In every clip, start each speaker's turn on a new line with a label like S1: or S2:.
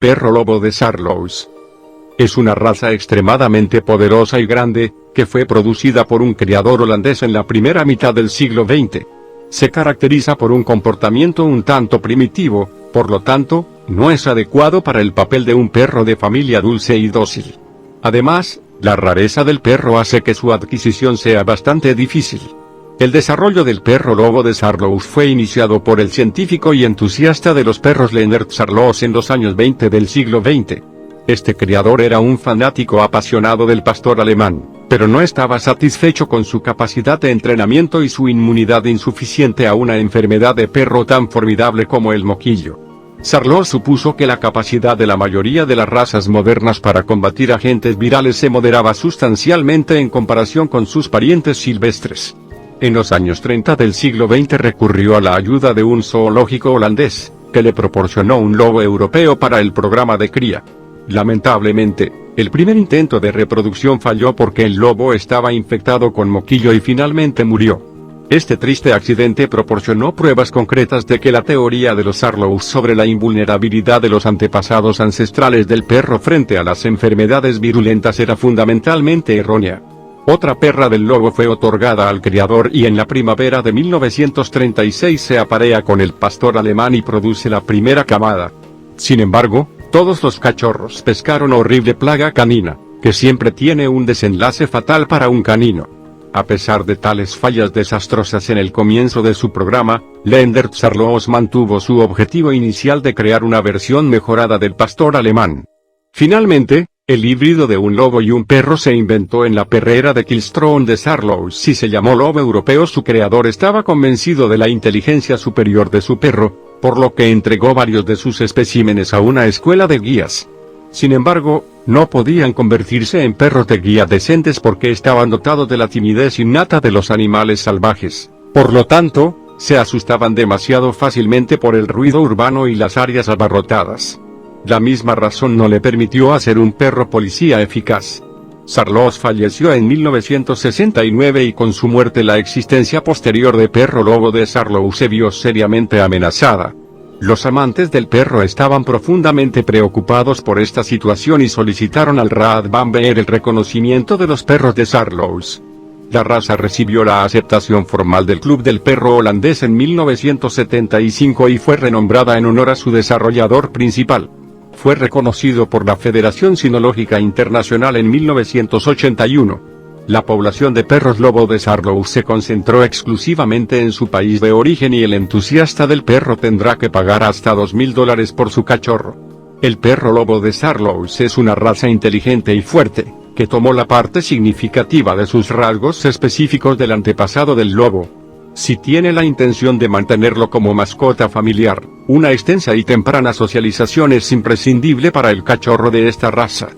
S1: Perro lobo de Saarlouis. Es una raza extremadamente poderosa y grande, que fue producida por un criador holandés en la primera mitad del siglo XX. Se caracteriza por un comportamiento un tanto primitivo, por lo tanto, no es adecuado para el papel de un perro de familia dulce y dócil. Además, la rareza del perro hace que su adquisición sea bastante difícil. El desarrollo del perro lobo de Saarlouis fue iniciado por el científico y entusiasta de los perros Leonard Saarlouis en los años 20 del siglo XX. Este criador era un fanático apasionado del pastor alemán, pero no estaba satisfecho con su capacidad de entrenamiento y su inmunidad insuficiente a una enfermedad de perro tan formidable como el moquillo. Saarlouis supuso que la capacidad de la mayoría de las razas modernas para combatir agentes virales se moderaba sustancialmente en comparación con sus parientes silvestres. En los años 30 del siglo XX recurrió a la ayuda de un zoológico holandés, que le proporcionó un lobo europeo para el programa de cría. Lamentablemente, el primer intento de reproducción falló porque el lobo estaba infectado con moquillo y finalmente murió. Este triste accidente proporcionó pruebas concretas de que la teoría de los Saarlouis sobre la invulnerabilidad de los antepasados ancestrales del perro frente a las enfermedades virulentas era fundamentalmente errónea. Otra perra del lobo fue otorgada al criador y en la primavera de 1936 se aparea con el pastor alemán y produce la primera camada. Sin embargo, todos los cachorros pescaron horrible plaga canina, que siempre tiene un desenlace fatal para un canino. A pesar de tales fallas desastrosas en el comienzo de su programa, Leonard Saarlouis mantuvo su objetivo inicial de crear una versión mejorada del pastor alemán. Finalmente, el híbrido de un lobo y un perro se inventó en la perrera de Kilstroon de Saarlouis y se llamó lobo europeo. Su creador estaba convencido de la inteligencia superior de su perro, por lo que entregó varios de sus especímenes a una escuela de guías. Sin embargo, no podían convertirse en perros de guía decentes porque estaban dotados de la timidez innata de los animales salvajes. Por lo tanto, se asustaban demasiado fácilmente por el ruido urbano y las áreas abarrotadas. La misma razón no le permitió hacer un perro policía eficaz. Saarlouis falleció en 1969 y con su muerte la existencia posterior de perro lobo de Saarlouis se vio seriamente amenazada. Los amantes del perro estaban profundamente preocupados por esta situación y solicitaron al Raad van Beer el reconocimiento de los perros de Saarlouis. La raza recibió la aceptación formal del Club del Perro holandés en 1975 y fue renombrada en honor a su desarrollador principal. Fue reconocido por la Federación Cinológica Internacional en 1981. La población de perros lobo de Saarlouis se concentró exclusivamente en su país de origen y el entusiasta del perro tendrá que pagar hasta $2.000 por su cachorro. El perro lobo de Saarlouis es una raza inteligente y fuerte, que tomó la parte significativa de sus rasgos específicos del antepasado del lobo. Si tiene la intención de mantenerlo como mascota familiar, una extensa y temprana socialización es imprescindible para el cachorro de esta raza.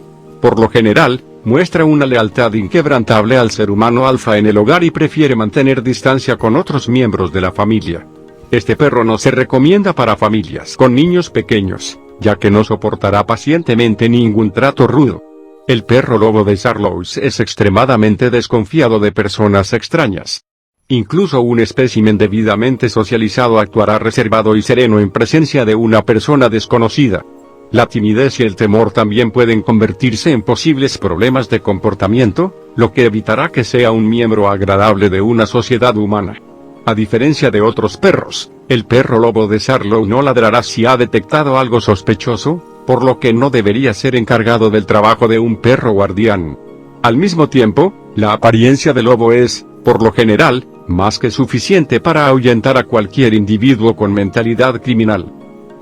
S1: Por lo general, muestra una lealtad inquebrantable al ser humano alfa en el hogar y prefiere mantener distancia con otros miembros de la familia. Este perro no se recomienda para familias con niños pequeños, ya que no soportará pacientemente ningún trato rudo. El perro lobo de Saarlouis es extremadamente desconfiado de personas extrañas. Incluso un espécimen debidamente socializado actuará reservado y sereno en presencia de una persona desconocida. La timidez y el temor también pueden convertirse en posibles problemas de comportamiento, lo que evitará que sea un miembro agradable de una sociedad humana. A diferencia de otros perros, el perro lobo de Saarlouis no ladrará si ha detectado algo sospechoso, por lo que no debería ser encargado del trabajo de un perro guardián. Al mismo tiempo, la apariencia del lobo es, por lo general, más que suficiente para ahuyentar a cualquier individuo con mentalidad criminal.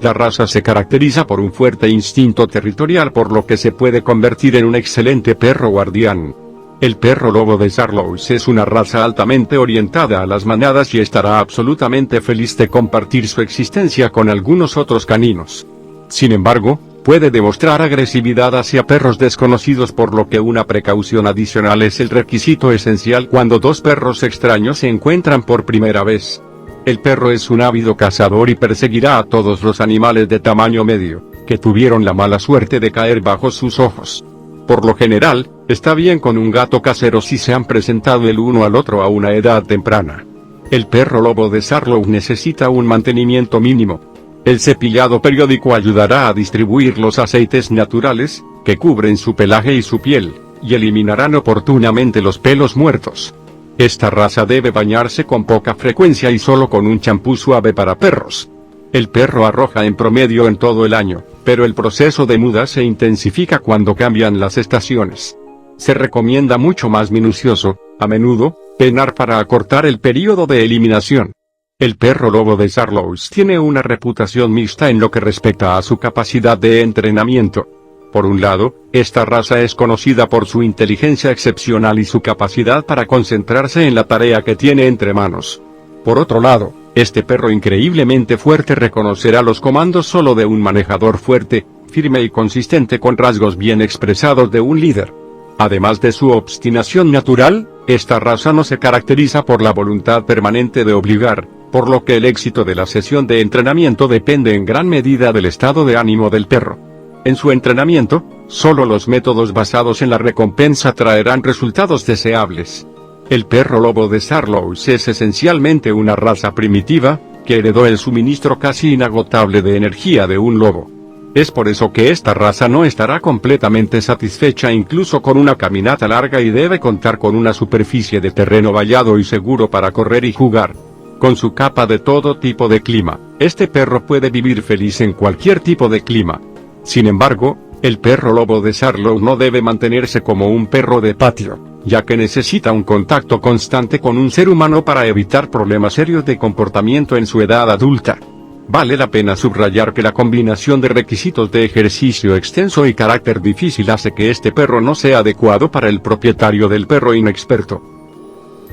S1: La raza se caracteriza por un fuerte instinto territorial, por lo que se puede convertir en un excelente perro guardián. El perro lobo de Saarlouis es una raza altamente orientada a las manadas y estará absolutamente feliz de compartir su existencia con algunos otros caninos. Sin embargo, puede demostrar agresividad hacia perros desconocidos, por lo que una precaución adicional es el requisito esencial cuando dos perros extraños se encuentran por primera vez. El perro es un ávido cazador y perseguirá a todos los animales de tamaño medio, que tuvieron la mala suerte de caer bajo sus ojos. Por lo general, está bien con un gato casero si se han presentado el uno al otro a una edad temprana. El perro lobo de Saarlouis necesita un mantenimiento mínimo. El cepillado periódico ayudará a distribuir los aceites naturales, que cubren su pelaje y su piel, y eliminarán oportunamente los pelos muertos. Esta raza debe bañarse con poca frecuencia y solo con un champú suave para perros. El perro arroja en promedio en todo el año, pero el proceso de muda se intensifica cuando cambian las estaciones. Se recomienda mucho más minucioso, a menudo, penar para acortar el período de eliminación. El perro lobo de Saarlouis tiene una reputación mixta en lo que respecta a su capacidad de entrenamiento. Por un lado, esta raza es conocida por su inteligencia excepcional y su capacidad para concentrarse en la tarea que tiene entre manos. Por otro lado, este perro increíblemente fuerte reconocerá los comandos solo de un manejador fuerte, firme y consistente con rasgos bien expresados de un líder. Además de su obstinación natural, esta raza no se caracteriza por la voluntad permanente de obligar, por lo que el éxito de la sesión de entrenamiento depende en gran medida del estado de ánimo del perro. En su entrenamiento, solo los métodos basados en la recompensa traerán resultados deseables. El perro lobo de Saarlouis es esencialmente una raza primitiva, que heredó el suministro casi inagotable de energía de un lobo. Es por eso que esta raza no estará completamente satisfecha incluso con una caminata larga y debe contar con una superficie de terreno vallado y seguro para correr y jugar. Con su capa de todo tipo de clima, este perro puede vivir feliz en cualquier tipo de clima. Sin embargo, el perro lobo de Saarlouis no debe mantenerse como un perro de patio, ya que necesita un contacto constante con un ser humano para evitar problemas serios de comportamiento en su edad adulta. Vale la pena subrayar que la combinación de requisitos de ejercicio extenso y carácter difícil hace que este perro no sea adecuado para el propietario del perro inexperto.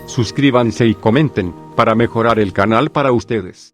S1: Suscríbanse y comenten, para mejorar el canal para ustedes.